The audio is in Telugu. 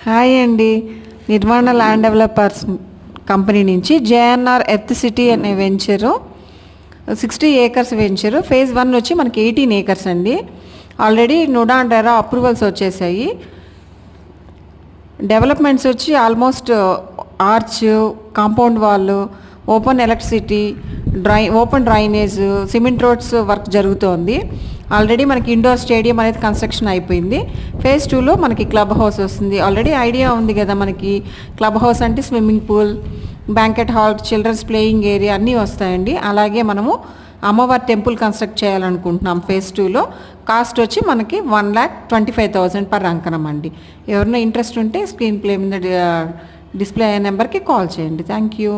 హాయ్ అండి. నిర్మాణ ల్యాండ్ డెవలపర్స్ కంపెనీ నుంచి జేఎన్ఆర్ ఎర్త్ సిటీ అనే వెంచరు 60 ఏకర్స్ వెంచరు. ఫేజ్ 1 వచ్చి మనకి 18 ఏకర్స్ అండి. Already NUDA and RERA approvals వచ్చేసాయి. డెవలప్మెంట్స్ వచ్చి almost arch, compound wall, open electricity, open drainage, cement roads work జరుగుతోంది. ఆల్రెడీ మనకి ఇండోర్ స్టేడియం అనేది కన్స్ట్రక్షన్ అయిపోయింది. ఫేజ్ 2లో మనకి క్లబ్ హౌస్ వస్తుంది. ఆల్రెడీ ఐడియా ఉంది కదా మనకి క్లబ్ హౌస్ అంటే swimming pool, banquet hall, children's playing area అన్నీ వస్తాయండి. అలాగే మనము అమ్మవారి టెంపుల్ కన్స్ట్రక్ట్ చేయాలనుకుంటున్నాం. ఫేజ్ 2లో కాస్ట్ వచ్చి మనకి 1,25,000 పర్ అంకణం అండి. ఎవరైనా ఇంట్రెస్ట్ ఉంటే స్క్రీన్ ప్లే మీద డిస్ప్లే అయ్యే నెంబర్కి కాల్ చేయండి. Thank you.